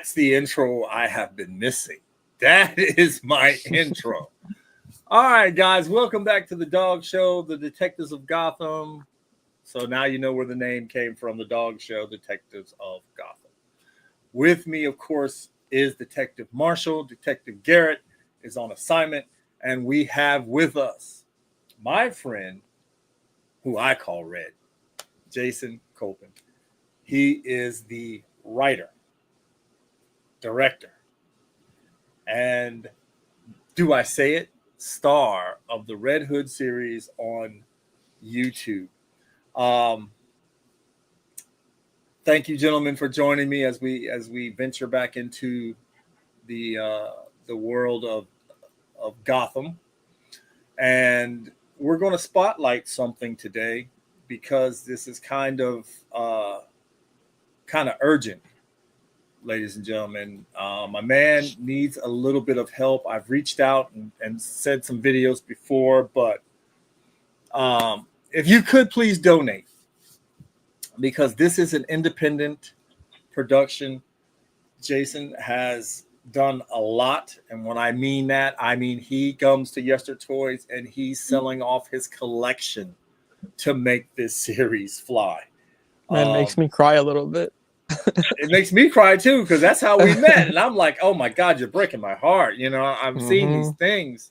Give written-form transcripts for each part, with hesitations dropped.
That's the intro I have been missing. That is my intro. All right, guys, welcome back to the Dog Show, the Detectives of Gotham. So now you know where the name came from, the Dog Show, Detectives of Gotham. With me, of course, is Detective Marshall. Detective Garrett is on assignment, and we have with us my friend, who I call Red, Jason Copen. He is the writer, director, and do I say it? Star of the Red Hood series on YouTube. Um, Thank you, gentlemen, for joining me as we venture back into the world of Gotham, and we're going to spotlight something today because this is kind of urgent, ladies and gentlemen. My man needs a little bit of help. I've reached out and said some videos before, but if you could please donate, because this is an independent production. Jason has done a lot, and when I mean that, I mean he comes to Yester Toys and he's selling off his collection to make this series fly. Man, makes me cry a little bit. It makes me cry too, because that's how we met, and I'm like, oh my God, you're breaking my heart. You know, I'm seeing these things,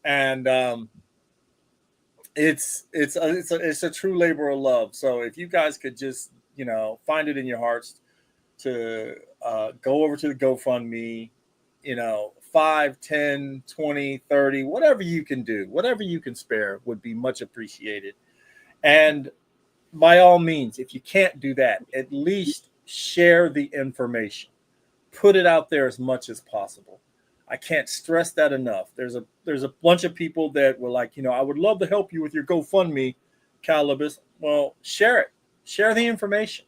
and it's a true labor of love. So if you guys could just find it in your hearts to go over to the GoFundMe, 5, 10, 20, 30, whatever you can do, whatever you can spare would be much appreciated. And by all means, if you can't do that, at least share the information, put it out there as much as possible. I can't stress that enough. There's a bunch of people that were like, I would love to help you with your GoFundMe, Calibus. Well, share it. Share the information.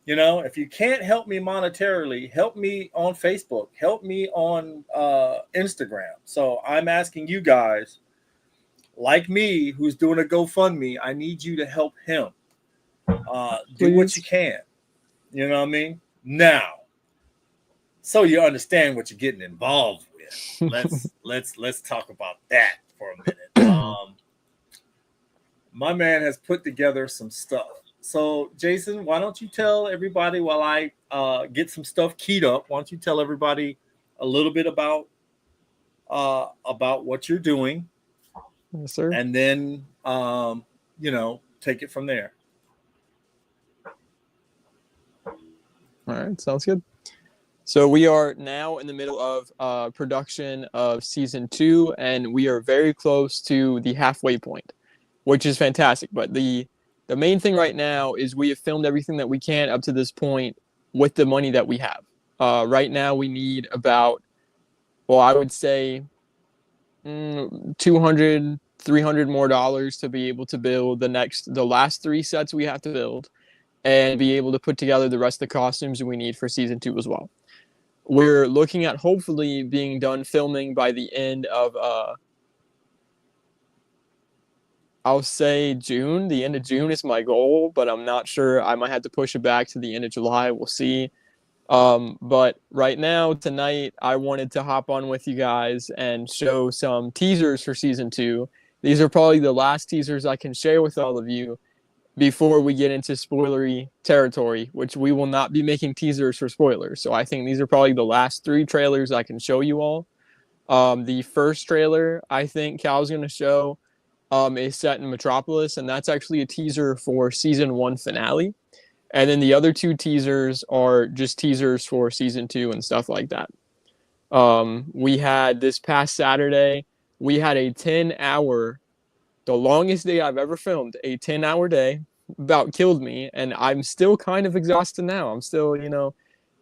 If you can't help me monetarily, help me on Facebook, help me on Instagram. So I'm asking you guys, like me, who's doing a GoFundMe, I need you to help him. Do what you can. You know what I mean? Now, so you understand what you're getting involved with. Let's talk about that for a minute. My man has put together some stuff. So, Jason, why don't you tell everybody while I get some stuff keyed up? Why don't you tell everybody a little bit about what you're doing? Yes, sir. And then, take it from there. All right, sounds good. So we are now in the middle of production of season 2, and we are very close to the halfway point, which is fantastic. But the main thing right now is we have filmed everything that we can up to this point with the money that we have. Right now we need about, well, I would say $200, $300 more to be able to build the last 3 sets we have to build, and be able to put together the rest of the costumes we need for season 2 as well. We're looking at hopefully being done filming by the end of, I'll say June. The end of June is my goal, but I'm not sure. I might have to push it back to the end of July. We'll see. But right now, tonight, I wanted to hop on with you guys and show some teasers for season 2. These are probably the last teasers I can share with all of you before we get into spoilery territory, which we will not be making teasers for spoilers. So I think these are probably the last 3 trailers I can show you all. The first trailer I think Cal's going to show is set in Metropolis, and that's actually a teaser for season 1 finale. And then the other 2 teasers are just teasers for season 2 and stuff like that. We had this past Saturday, we had a 10-hour, the longest day I've ever filmed, a 10-hour day. About killed me, and I'm still kind of exhausted now. I'm still,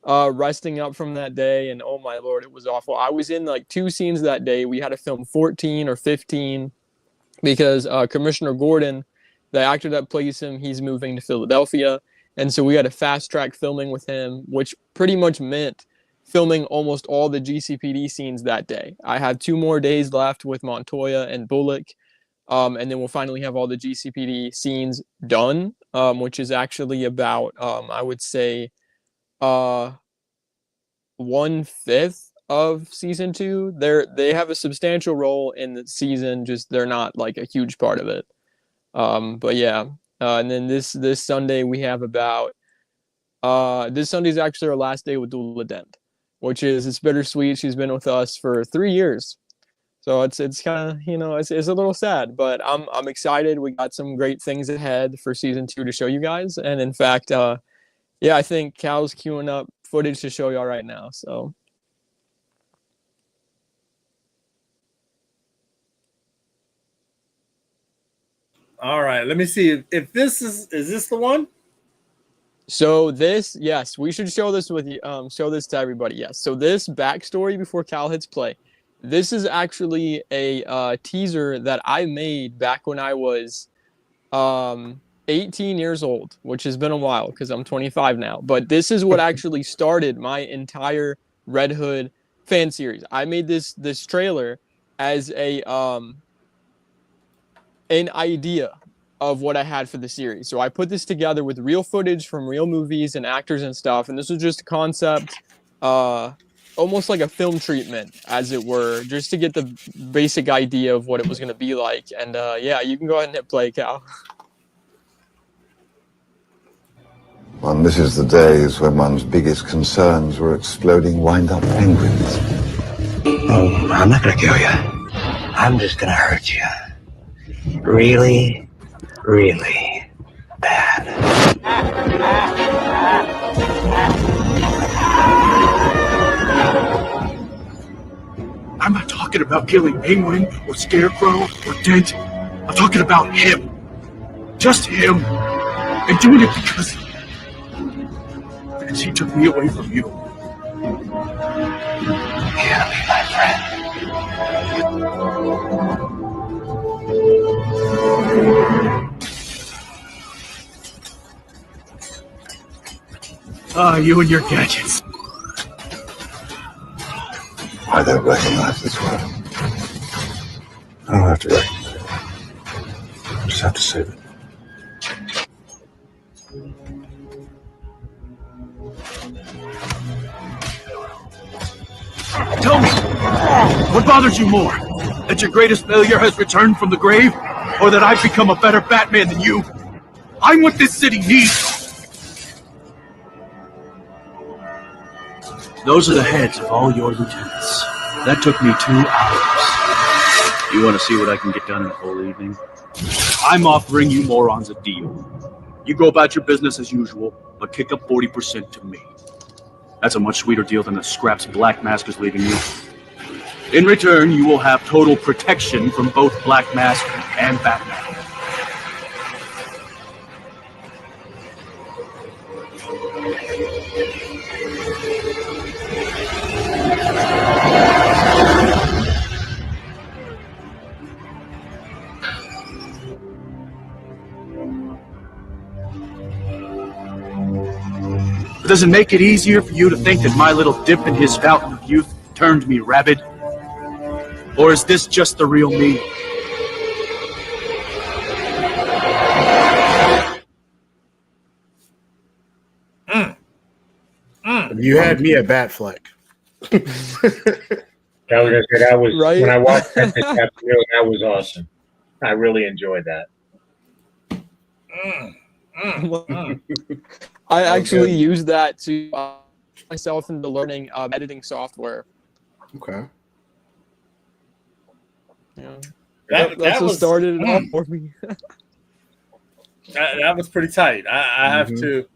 resting up from that day, and oh my Lord, it was awful. I was in like 2 scenes that day. We had to film 14 or 15 because Commissioner Gordon, the actor that plays him, he's moving to Philadelphia, and so we had to fast track filming with him, which pretty much meant filming almost all the GCPD scenes that day. I have 2 more days left with Montoya and Bullock. And then we'll finally have all the GCPD scenes done, which is actually about, I would say, 1/5 of season 2. They have a substantial role in the season, just they're not like a huge part of it. But yeah, and then this Sunday we have about this Sunday's actually our last day with Dula Dent, which is it's bittersweet. She's been with us for 3 years, so it's kind of it's a little sad, but I'm excited. We got some great things ahead for season 2 to show you guys, and in fact, yeah, I think Cal's queuing up footage to show y'all right now. So All right, let me see if this is this the one? So this, yes, we should show this with you. Show this to everybody. Yes. So this backstory before Cal hits play. This is actually a teaser that I made back when I was 18 years old, which has been a while because I'm 25 now. But this is what actually started my entire Red Hood fan series. I made this trailer as a an idea of what I had for the series. So I put this together with real footage from real movies and actors and stuff. And this was just a concept, almost like a film treatment, as it were, just to get the basic idea of what it was going to be like. And yeah, you can go ahead and hit play, Cal. One misses the days when one's biggest concerns were exploding wind-up penguins. Oh, I'm not gonna kill you. I'm just gonna hurt you. Really, really bad. I'm not talking about killing Penguin or Scarecrow or Dent. I'm talking about him. Just him. And doing it because he took me away from you. You're gonna be my friend. You and your gadgets. I don't recognize this word. I don't have to recognize it. I just have to save it. Tell me, what bothers you more? That your greatest failure has returned from the grave? Or that I've become a better Batman than you? I'm what this city needs! Those are the heads of all your lieutenants. That took me 2 hours. You want to see what I can get done in a whole evening? I'm offering you morons a deal. You go about your business as usual, but kick up 40% to me. That's a much sweeter deal than the scraps Black Mask is leaving you. In return, you will have total protection from both Black Mask and Batman. Does it make it easier for you to think that my little dip in his fountain of youth turned me rabid? Or is this just the real me? You had me at Batfleck. I was gonna say that was Right? when I watched that this afternoon. That was awesome. I really enjoyed that. I actually used that to myself into learning editing software. Okay. Yeah. That That's what was started it off for me. that was pretty tight. I have to.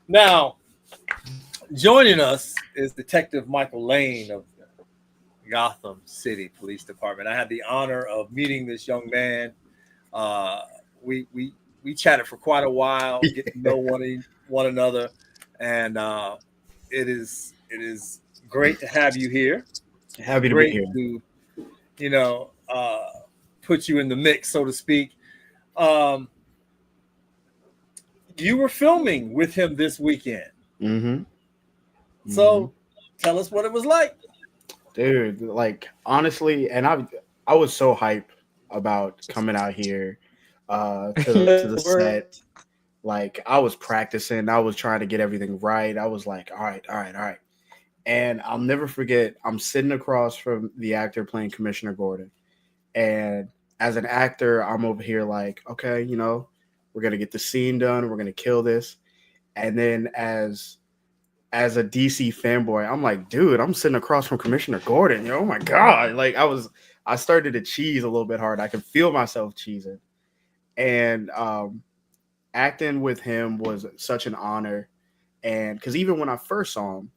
Now, joining us is Detective Michael Lane of the Gotham City Police Department. I had the honor of meeting this young man. We chatted for quite a while, getting to know one another, and it is great to have you here. Happy to Great be here. to put you in the mix, so to speak. You were filming with him this weekend. So tell us what it was like. Dude, like honestly, and I was so hyped about coming out here to the set. Like I was practicing, I was trying to get everything right. I was like, all right. And I'll never forget, I'm sitting across from the actor playing Commissioner Gordon. And as an actor, I'm over here like, okay, we're gonna get the scene done, we're gonna kill this. And then as a DC fanboy, I'm like, dude, I'm sitting across from Commissioner Gordon. Oh my God. Like I started to cheese a little bit hard. I could feel myself cheesing. And acting with him was such an honor. And because even when I first saw him,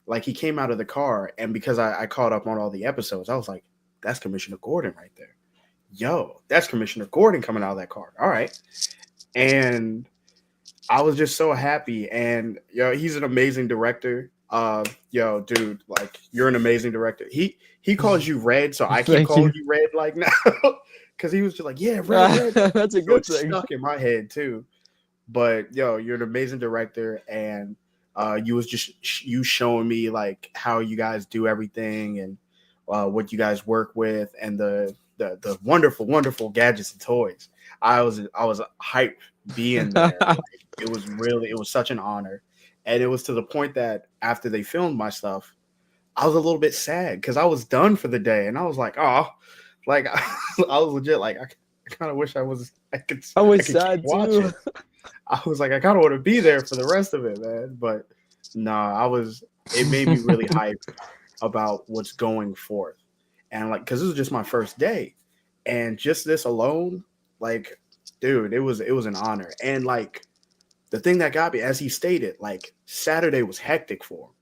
like he came out of the car, and because I caught up on all the episodes, I was like, that's Commissioner Gordon right there. Yo, that's Commissioner Gordon coming out of that car. All right. And I was just so happy. And he's an amazing director. Dude, like you're an amazing director. He calls you Red, so I keep Thank calling you. you Red like now. Cause he was just like, yeah, Red. That's a So good it's thing. stuck in my head too. But you're an amazing director, and you was just you showing me like how you guys do everything and what you guys work with, and the wonderful gadgets and toys. I was hyped being there. Like, it was such an honor, and it was to the point that after they filmed my stuff, I was a little bit sad because I was done for the day, and I was like, oh, like I was legit like I kind of wish I could I was keep sad watching. too. I was like, I kind of want to be there for the rest of it, man. But nah, it made me really hyped about what's going forth. And like, cause this was just my first day. And just this alone, like, dude, it was an honor. And like the thing that got me, as he stated, like Saturday was hectic for him.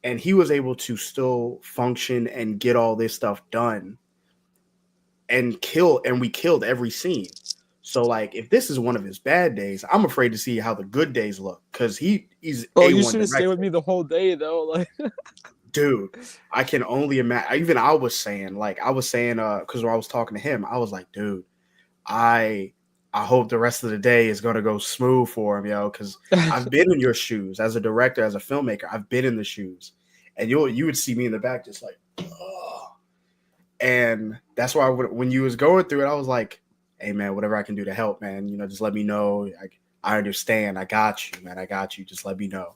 And he was able to still function and get all this stuff done and we killed every scene. So like if this is one of his bad days, I'm afraid to see how the good days look because he's Bro, A1 you should have stayed director. with me the whole day though. Like, Dude, I can only imagine. Even I was saying because when I was talking to him, I was like, dude, I hope the rest of the day is gonna go smooth for him, because I've been in your shoes as a director, as a filmmaker. I've been in the shoes, and you would see me in the back just like, oh. And that's why when you was going through it, I was like, hey man, whatever I can do to help, man, just let me know. I understand. I got you, man. I got you. Just let me know.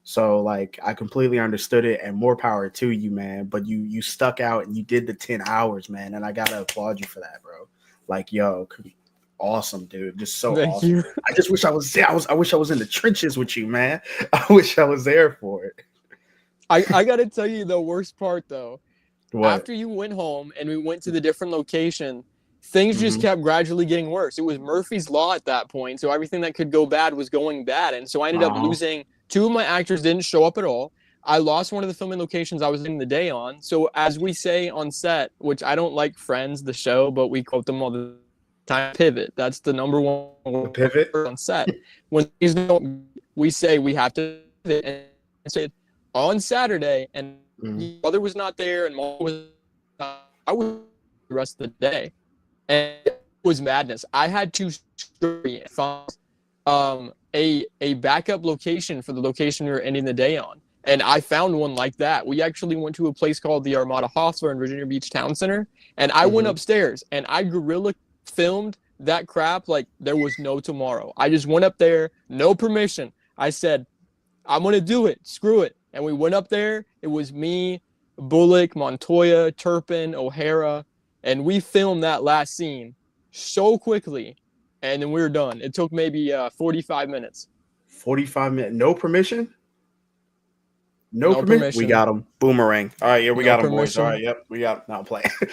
So like I completely understood it, and more power to you, man. But you stuck out and you did the 10 hours, man. And I gotta applaud you for that, bro. Like, awesome, dude. Just so thank awesome. you. I just wish I was there. I wish I was in the trenches with you, man. I wish I was there for it. I gotta tell you the worst part though. What? After you went home and we went to the different location, things just kept gradually getting worse. It was Murphy's Law at that point, so everything that could go bad was going bad. And so I ended up losing. 2 of my actors didn't show up at all. I lost one of the filming locations I was in the day on. So as we say on set, which I don't like Friends, the show, but we quote them all the time, pivot. That's the number one The pivot on set. When we say we have to pivot, and say on Saturday, and my brother was not there, and mom was not, I was the rest of the day, and it was madness. I had to find a backup location for the location we were ending the day on, and I found one like that. We actually went to a place called the Armada Hostler in Virginia Beach Town Center, and I went upstairs and I guerrilla filmed that crap like there was no tomorrow. I just went up there, no permission. I said, I'm going to do it. Screw it. And we went up there. It was me, Bullock, Montoya, Turpin, O'Hara, and we filmed that last scene so quickly, and then we were done. It took maybe 45 minutes. 45 minutes. No permission? No permission. We got him. Boomerang. All right, yeah, we got him, boys. All right, yep, we got. Now play. You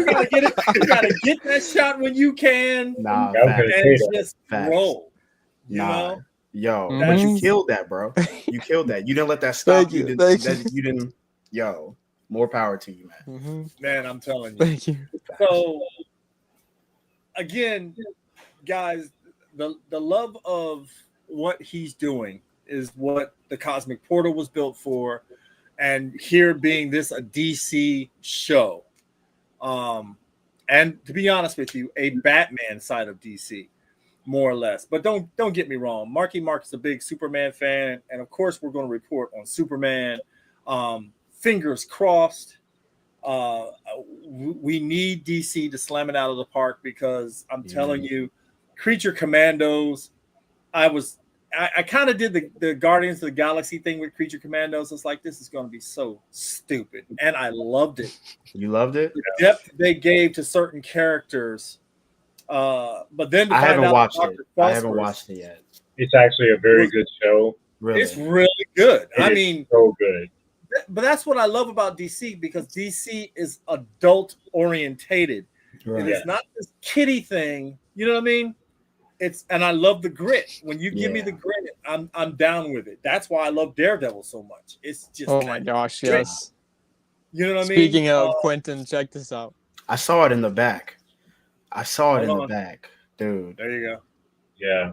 gotta get it. You gotta get that shot when you can. Nah, and just roll. You know? Yo, but you killed that, bro. You killed that. You didn't let that stop you. You didn't. Yo, more power to you, man. Man, I'm telling you. Thank you. So, again, guys, the love of what he's doing is what the Cosmic Portal was built for, and here being this a DC show, and to be honest with you, a Batman side of DC, more or less. But don't get me wrong, Marky Mark is a big Superman fan, and of course we're going to report on Superman. Fingers crossed. We need DC to slam it out of the park, because I'm telling you, Creature Commandos. I kind of did the Guardians of the Galaxy thing with Creature Commandos. It's like, this is going to be so stupid, and I loved it. You loved it? The depth they gave to certain characters, but then to I find haven't out watched Dr. it. I haven't Phosphorus, watched it yet. It's actually a very good show. Really? it's really good. I It is mean, so good. but that's what I love about DC, because DC is adult orientated. Right. It is not this kiddie thing. You know what I mean? And I love the grit. When you give me the grit, I'm down with it. That's why I love Daredevil so much. It's just Oh my gosh, grit. yes. You know what I mean? Speaking of Quentin, check this out. I saw it in the back. Hold on. Back. Dude. There you go. Yeah.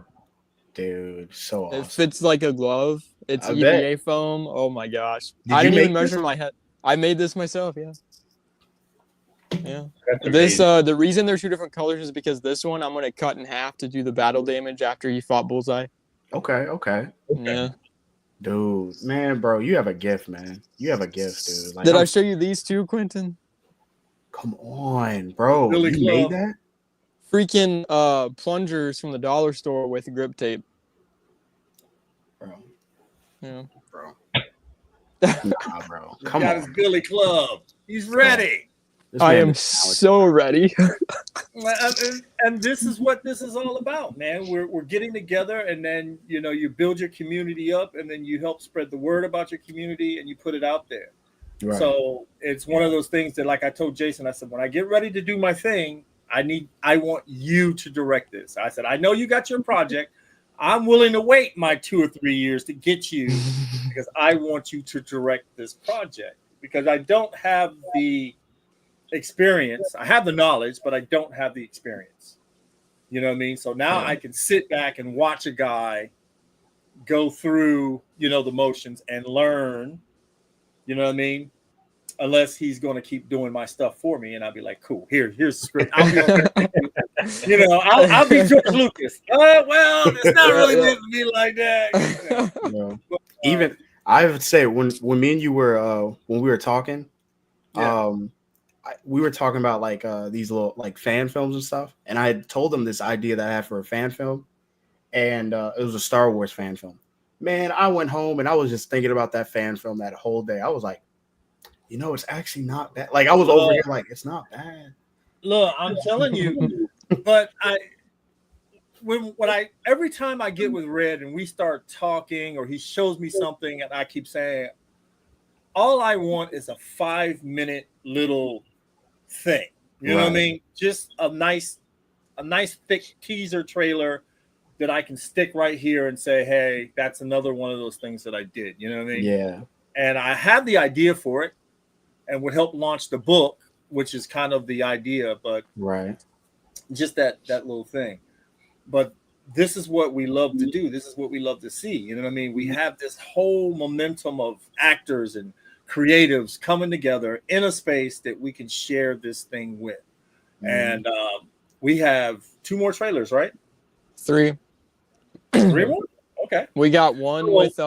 Dude, so awesome. It fits like a glove. It's I EVA foam. Oh my gosh. Did I you didn't even make measure this? my head. I made this myself, yeah. Yeah. That's This amazing. the reason they're two different colors is because this one I'm gonna cut in half to do the battle damage after he fought Bullseye. Okay. Yeah. Dude, man, bro, you have a gift, man. You have a gift, dude. Like, Did I show you these two, Quentin? come on, bro. Billy You made Club. that? Freaking plungers from the dollar store with grip tape. Bro. Yeah. Bro. Nah, bro. He's Come got on. his Billy Club. He's ready. This I man am is talented. so ready. And this is what this is all about, man. We're getting together, and then you build your community up, and then you help spread the word about your community, and you put it out there. Right. So it's one of those things that, like I told Jason, I said, when I get ready to do my thing, I want you to direct this. I said, I know you got your project. I'm willing to wait my 2 or 3 years to get you, because I want you to direct this project, because I don't have the experience. I have the knowledge, but I don't have the experience. You know what I mean? So now I can sit back and watch a guy go through, the motions and learn, you know what I mean? Unless he's going to keep doing my stuff for me, and I'll be like, cool, here's the script. I'll be George Lucas. Well, it's not really meant to be like that. But, even I would say when me and you were when we were talking, we were talking about like these little like fan films and stuff, and I had told them this idea that I had for a fan film, and it was a Star Wars fan film. Man, I went home and I was just thinking about that fan film that whole day. I was like, it's actually not bad. Like, I was over here like, it's not bad. Look, I'm telling you, but every time I get with Red and we start talking, or he shows me something, and I keep saying, all I want is a 5-minute little thing. You know what I mean? Just a nice thick teaser trailer that I can stick right here and say, hey, that's another one of those things that I did. You know what I mean? Yeah. And I had the idea for it, and would help launch the book, which is kind of the idea, but just that little thing. But this is what we love to do. This is what we love to see. You know what I mean? We have this whole momentum of actors and creatives coming together in a space that we can share this thing with. And we have 2 more trailers, right? 3. 3 more? Okay. We got one with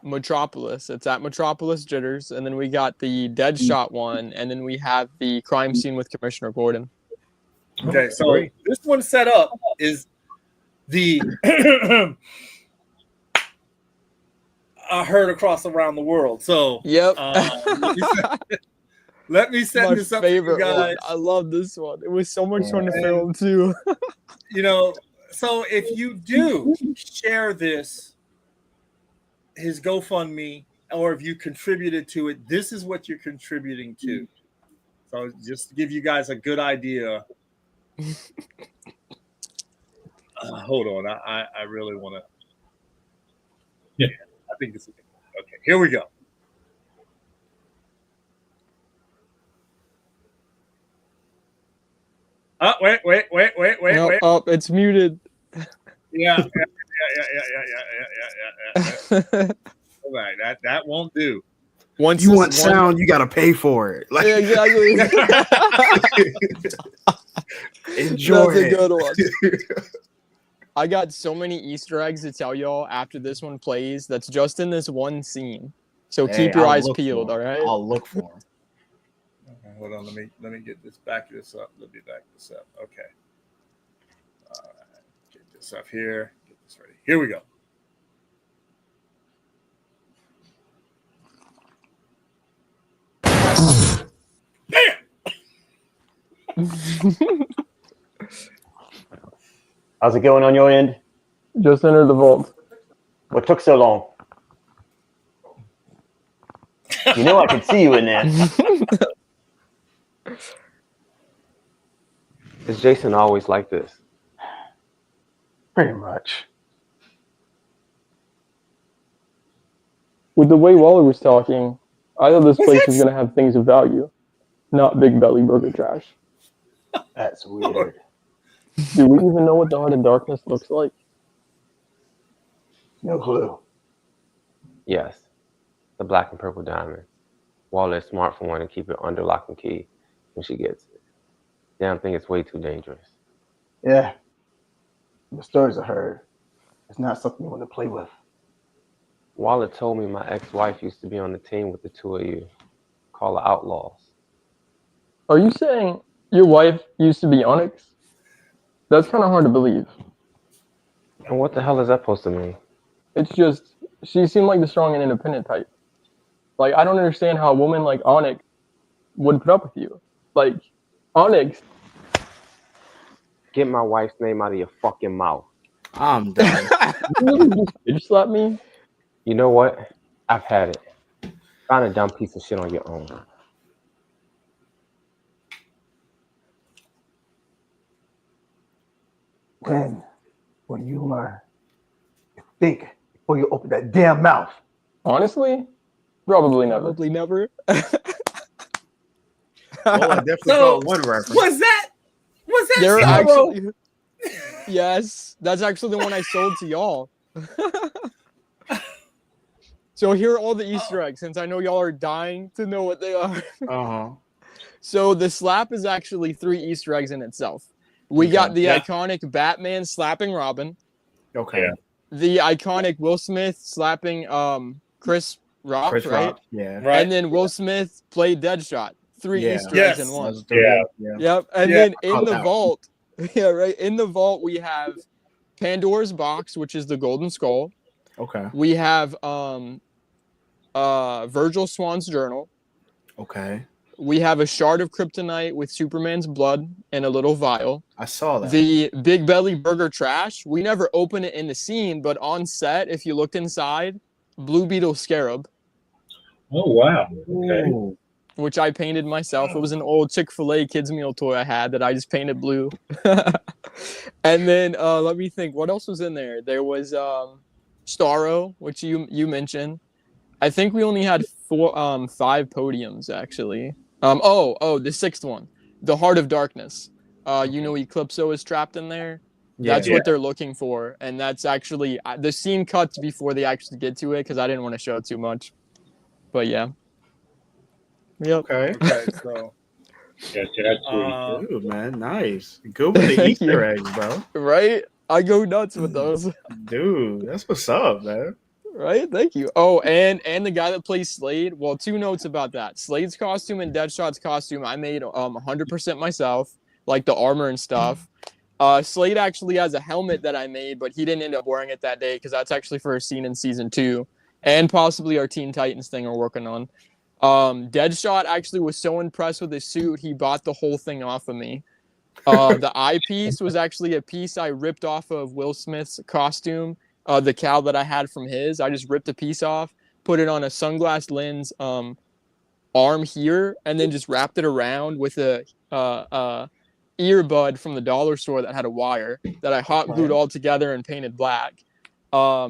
Metropolis. It's at Metropolis Jitters, and then we got the Deadshot one, and then we have the crime scene with Commissioner Gordon. Okay, so this one set up is the I heard across around the world. So yep. Let me set this up for you guys. I love this one. It was so much fun to film too. So if you do share this, his GoFundMe, or if you contributed to it, this is what you're contributing to. So just to give you guys a good idea. Hold on, I really want to. Yeah, I think this is okay. Here we go. Oh, wait. Oh, it's muted. Yeah. All right, that won't do. Once you want sound, you gotta pay for it. Like, yeah, exactly. Enjoy. That's a good one. I got so many Easter eggs to tell y'all after this one plays. That's just in this one scene. So keep your eyes peeled. All right. I'll look for them. Okay, hold on. Let me get this. Back this up. Let me back this up. Okay. Get this up here. Get this ready. Here we go. Damn! How's it going on your end? Just entered the vault. What took so long? You know I could see you in there. Is Jason always like this? Pretty much. With the way Waller was talking, I thought this place was going to have things of value, not big belly burger trash. That's weird. Do we even know what the Heart of Darkness looks like? No clue. Yes. The black and purple diamond. Waller is smart for wanting to keep it under lock and key when she gets it. Damn thing is way too dangerous. Yeah. The stories I heard. It's not something you want to play with. Waller told me my ex-wife used to be on the team with the two of you. Call her outlaws. Are you saying your wife used to be Onyx? That's kind of hard to believe. And what the hell is that supposed to mean? It's just, she seemed like the strong and independent type. Like, I don't understand how a woman like Onyx would put up with you. Like, Onyx. Get my wife's name out of your fucking mouth. I'm done. You really just bitch slap me? You know what? I've had it. Find a dumb piece of shit on your own. When you learn to think before you open that damn mouth. Honestly, probably never. Probably never. Well, I definitely caught one reference. Was that They're Zero? actually, yes, that's actually the one I sold to y'all. So here are all the Easter eggs, since I know y'all are dying to know what they are. Uh-huh. So the slap is actually 3 Easter eggs in itself. We got the iconic Batman slapping Robin. Okay. Yeah. The iconic Will Smith slapping Chris Rock, right? Rock. Yeah. Right. And then Will Smith played Deadshot. 3 Yeah. Easter eggs in Yes. one. Yeah. Yep. And Yeah, then I in caught the that vault, yeah, right. In the vault, we have Pandora's box, which is the golden skull. Okay. We have Virgil Swan's journal. Okay. We have a shard of kryptonite with Superman's blood in a little vial. I saw that. The Big Belly Burger trash. We never open it in the scene, but on set, if you looked inside, Blue Beetle Scarab. Oh, wow. Okay. Ooh. Which I painted myself. It was an old Chick-fil-A kids meal toy I had that I just painted blue. And then let me think, what else was in there? There was Starro, which you mentioned. I think we only had 5 podiums actually. The 6th one, the Heart of Darkness. Eclipso is trapped in there. That's what they're looking for, and that's actually the scene cuts before they actually get to it because I didn't want to show it too much. But yeah. Yep. Okay. Okay, so Yes, that's sweet. Dude, man, nice. Good with the Thank Easter you. eggs, bro. Right? I go nuts with those. Dude, that's what's up, man. Right? Thank you. Oh, and the guy that plays Slade. Well, 2 notes about that. Slade's costume and Deadshot's costume I made 100% myself, like the armor and stuff. Slade actually has a helmet that I made, but he didn't end up wearing it that day because that's actually for a scene in season 2, and possibly our Teen Titans thing we're working on. Deadshot actually was so impressed with his suit, he bought the whole thing off of me. The eyepiece was actually a piece I ripped off of Will Smith's costume. The cowl that I had from his, I just ripped a piece off, put it on a sunglass lens arm here, and then just wrapped it around with a earbud from the dollar store that had a wire that I hot glued all together and painted black.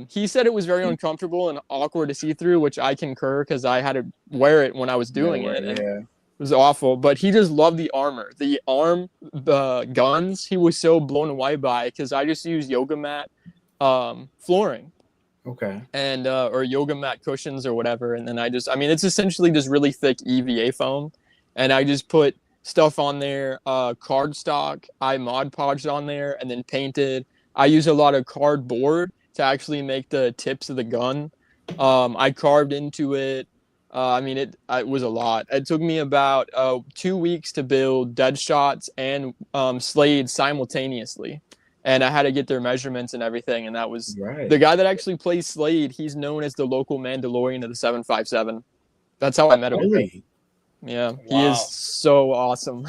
He said it was very uncomfortable and awkward to see through, which I concur because I had to wear it when I was doing it. And it was awful, but he just loved the armor, the arm, guns. He was so blown away by because I just used yoga mat flooring. Okay. And or yoga mat cushions or whatever. And then it's essentially just really thick EVA foam. And I just put stuff on there, cardstock. I Mod Podged on there and then painted. I use a lot of cardboard to actually make the tips of the gun. I carved into it. It was a lot. It took me about 2 weeks to build Deadshots and Slade simultaneously. and I had to get their measurements and everything. And that was Right. the guy that actually plays Slade. He's known as the local Mandalorian of the 757. That's how I met him. Really? Yeah, he is Wow. so awesome.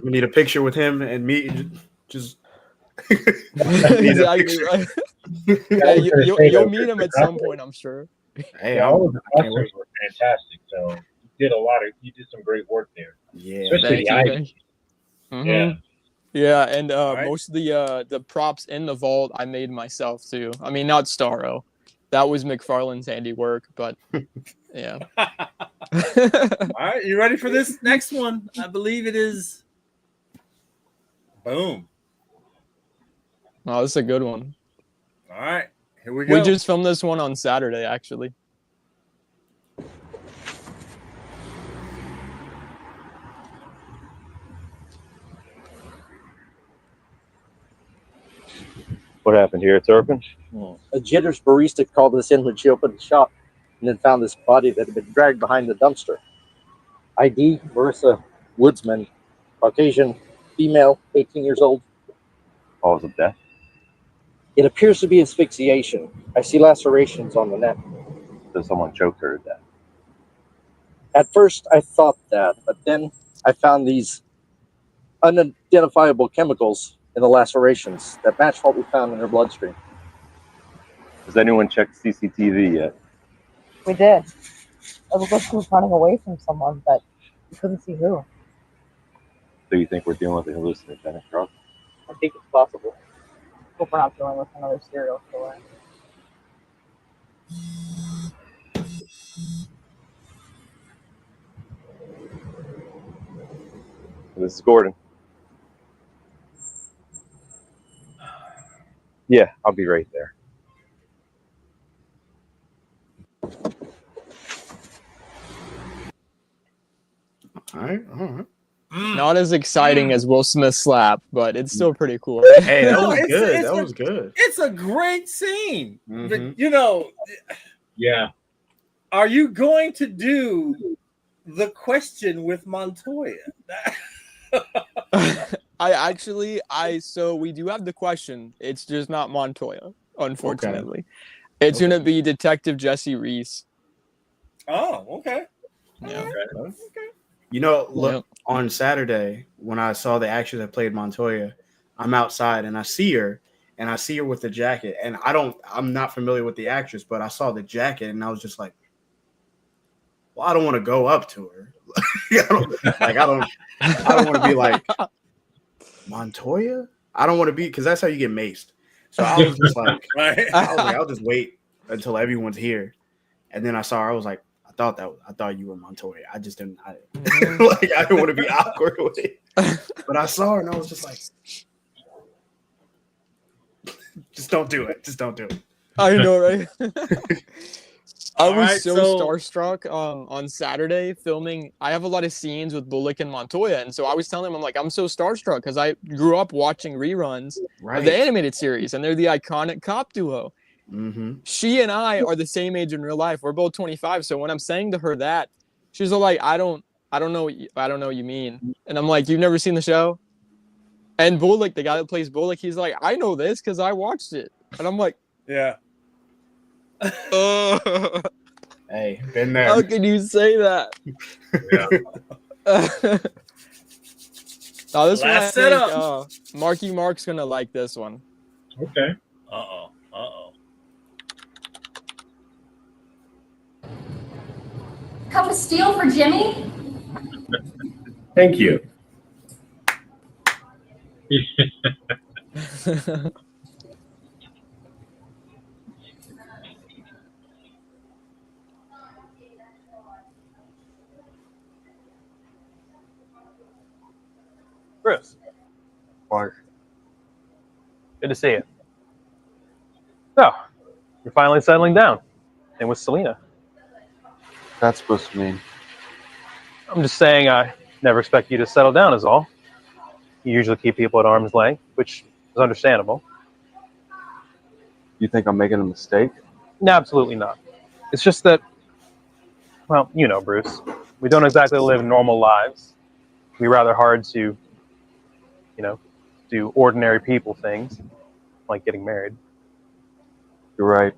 We need a picture with him and me. Just Exactly right. Yeah, you'll meet him at some point, I'm sure. Hey, Yeah, all of the I can't wait. costumes were fantastic. So you did some great work there, Yeah. especially Thank the you. items. Yeah. Yeah, and right. most of the props in the vault I made myself too. I mean, not Starro. That was McFarlane's handiwork, but yeah. All right, you ready for this next one? I believe it is. Boom. Oh, this is a good one. All right, here we go. We just filmed this one on Saturday, actually. What happened here at Turpin? A Jitters barista called us in when she opened the shop and then found this body that had been dragged behind the dumpster. ID, Marissa Woodsman, Caucasian, female, 18 years old. Cause of death? It appears to be asphyxiation. I see lacerations on the neck. So someone choked her to death. At first, I thought that, but then I found these unidentifiable chemicals in the lacerations that match what we found in her bloodstream. Has anyone checked CCTV yet? We did. It looked like she was running away from someone, but we couldn't see who. So you think we're dealing with a hallucinogenic drug? I think it's possible. Hope we're not dealing with another serial killer. This is Gordon. Yeah, I'll be right there. All right. Not as exciting as Will Smith's slap, but it's still pretty cool. Hey, that No, was it's- good. it's That a- was good. It's a great scene. Mhm. But, you know, Yeah. are you going to do the question with Montoya? So we do have the question. It's just not Montoya, unfortunately. It's gonna be Detective Jesse Reese. Oh, okay. Yeah. Okay. You know, look, on Saturday when I saw the actress that played Montoya, I'm outside and I see her with the jacket, and I'm not familiar with the actress, but I saw the jacket and I was just like, well, I don't want to go up to her. I don't want to be like Montoya. I don't want to be, because that's how you get maced. So I was just like, Right. I'll just wait until everyone's here. And then I saw her. I was like, I thought you were Montoya. I just didn't. I didn't want to be awkward with it. But I saw her and I was just like, just don't do it. Just don't do it. I know, right? I was Alright, so starstruck on Saturday filming. I have a lot of scenes with Bullock and Montoya, and so I was telling him, I'm like, I'm so starstruck because I grew up watching reruns of the animated series, and they're the iconic cop duo. Mm-hmm. She and I are the same age in real life. We're both 25. So when I'm saying to her that, she's all like, I don't know what you mean. And I'm like, you've never seen the show? And Bullock, the guy that plays Bullock, he's like, I know this because I watched it. And I'm like, yeah. Hey, been there. How can you say that? Oh, this one I Last think, setup. Marky Mark's gonna like this one. Okay. Uh-oh. Cup of steel for Jimmy? Thank you. Chris. Mark. Good to see you. So, you're finally settling down. And with Selena. That's supposed to mean. I'm just saying I never expect you to settle down is all. You usually keep people at arm's length, which is understandable. You think I'm making a mistake? No, absolutely not. It's just that, well, you know, Bruce, we don't exactly live normal lives. We rather hard to, do ordinary people things. like getting married. You're right.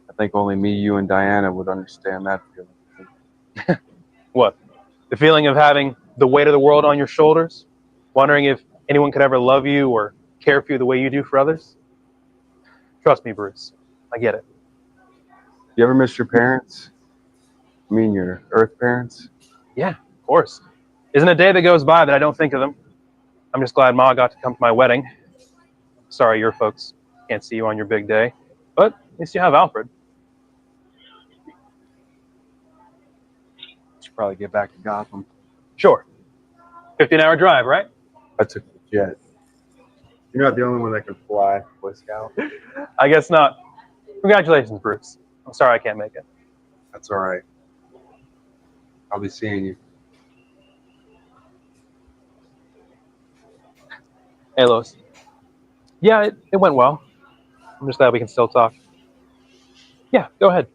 I think only me, you, and Diana would understand that feeling. What? The feeling of having the weight of the world on your shoulders? Wondering if anyone could ever love you or care for you the way you do for others? Trust me, Bruce. I get it. You ever miss your parents? I mean, your Earth parents? Yeah, of course. Isn't a day that goes by that I don't think of them. I'm just glad Ma got to come to my wedding. Sorry your folks can't see you on your big day, but at least you have Alfred. Should probably get back to Gotham. Sure. 15-hour drive, right? I took the jet. You're not the only one that can fly, Boy Scout. I guess not. Congratulations, Bruce. I'm sorry I can't make it. That's all right. I'll be seeing you. Hey, Lois. Yeah, it went well. I'm just glad we can still talk. Yeah, go ahead.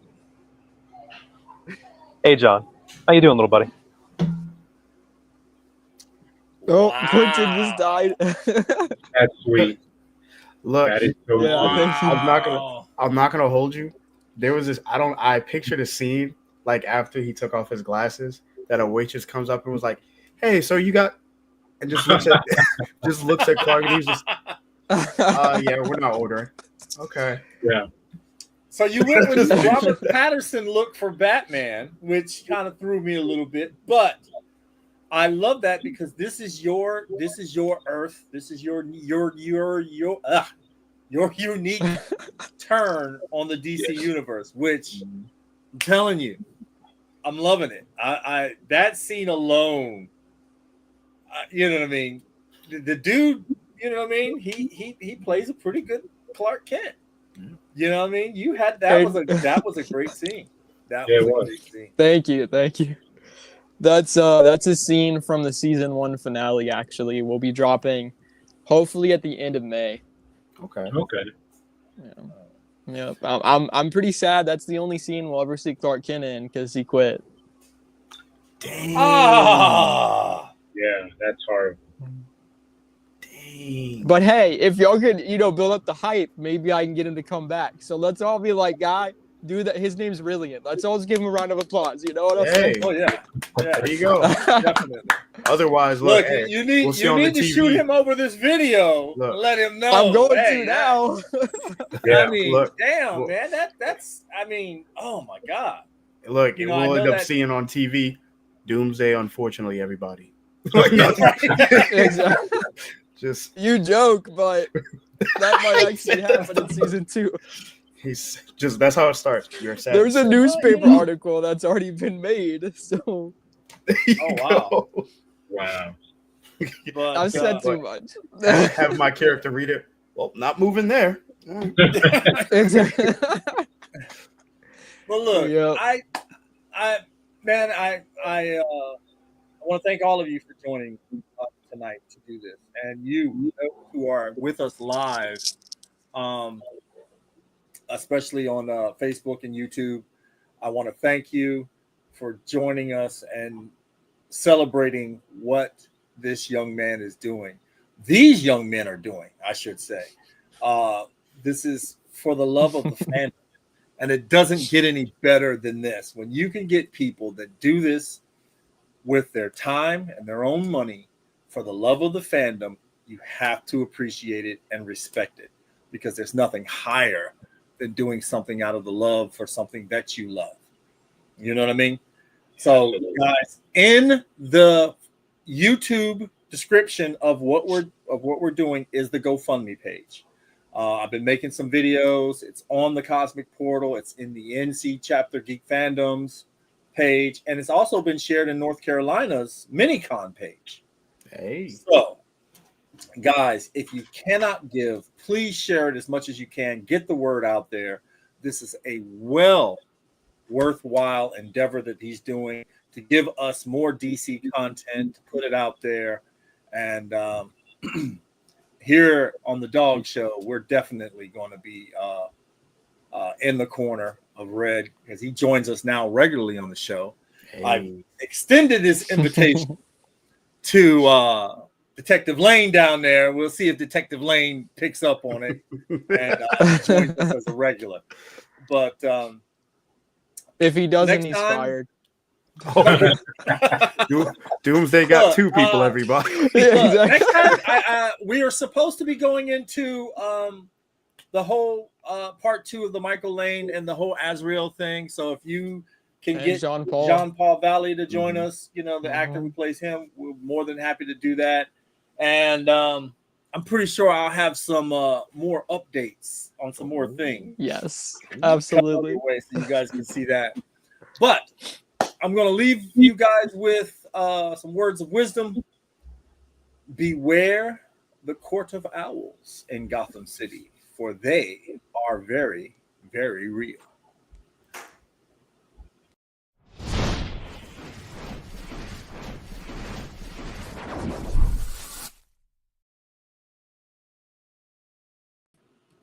Hey, John. How you doing, little buddy? Oh, Wow. Quentin just died. That's sweet. Look, That is so Yeah, sweet. thank you. I'm not gonna hold you. There was this. I pictured a scene like after he took off his glasses that a waitress comes up and was like, "Hey, so you got," and just looks at Clark and he's just, yeah, we're not ordering. Okay. Yeah. So you went with the Robert Pattinson look for Batman, which kind of threw me a little bit, but I love that because this is your Earth. This is your unique turn on the DC universe, which I'm telling you, I'm loving it. I that scene alone, you know what I mean. The dude, you know what I mean. He plays a pretty good Clark Kent. You know what I mean. You had that was a great scene. That was a great scene. Thank you. That's a scene from the season 1 finale. Actually, we'll be dropping hopefully at the end of May. Okay. Yeah. Yep. I'm pretty sad. That's the only scene we'll ever see Clark Kent in because he quit. Dang. Ah. Yeah, that's hard. Dang. But hey, if y'all could, build up the hype, maybe I can get him to come back. So let's all be like, guy, do that. His name's Brilliant. Let's all just give him a round of applause. You know what I'm saying? Oh yeah. There you go. Definitely. Otherwise, Look, hey, you need we'll see you on need the to TV. shoot him over this video. Look. And let him know. I'm going hey, to now. I mean, look, damn, look. man, that's. I mean, oh my god. Look, You know, I we'll end know up that- seeing on TV Doomsday, unfortunately, everybody. Exactly. Just You joke, but that might actually happen in season 2. he's just that's how it starts. You're sad. There's a newspaper article that's already been made. So Oh wow. Wow. But, I've said too much. Have my character read it. Well, not moving there. Exactly. Well, look, Yep. I want to thank all of you for joining tonight to do this, and you who are with us live, especially on Facebook and YouTube. I want to thank you for joining us and celebrating what this young man is doing. These young men are doing, I should say. This is for the love of the fandom. And it doesn't get any better than this. When you can get people that do this with their time and their own money for the love of the fandom, you have to appreciate it and respect it, because there's nothing higher than doing something out of the love for something that you love. You know what I mean? So, guys, in the YouTube description of what we're doing is the GoFundMe page. I've been making some videos. It's on the Cosmic Portal. It's in the NC Chapter Geek Fandoms page, and it's also been shared in North Carolina's Minicon page. Hey. So, guys, if you cannot give, please share it as much as you can. Get the word out there. This is a worthwhile endeavor that he's doing to give us more DC content, to put it out there. And here on the Dog Show, we're definitely going to be in the corner of Red, because he joins us now regularly on the show. Hey. I've extended his invitation to Detective Lane down there. We'll see if Detective Lane picks up on it and joins us as a regular. But if he doesn't, next he's time, fired. Doomsday got two people, everybody. Next time, we are supposed to be going into the whole part 2 of the Michael Lane and the whole Azrael thing. So if you can And get Jean Paul. Jean Paul Valley to join us, you know, the actor who plays him, we're more than happy to do that. And I'm pretty sure I'll have some more updates on some more things. Yes, absolutely. Way so you guys can see that. But I'm going to leave you guys with some words of wisdom. Beware the Court of Owls in Gotham City, for they are very, very real.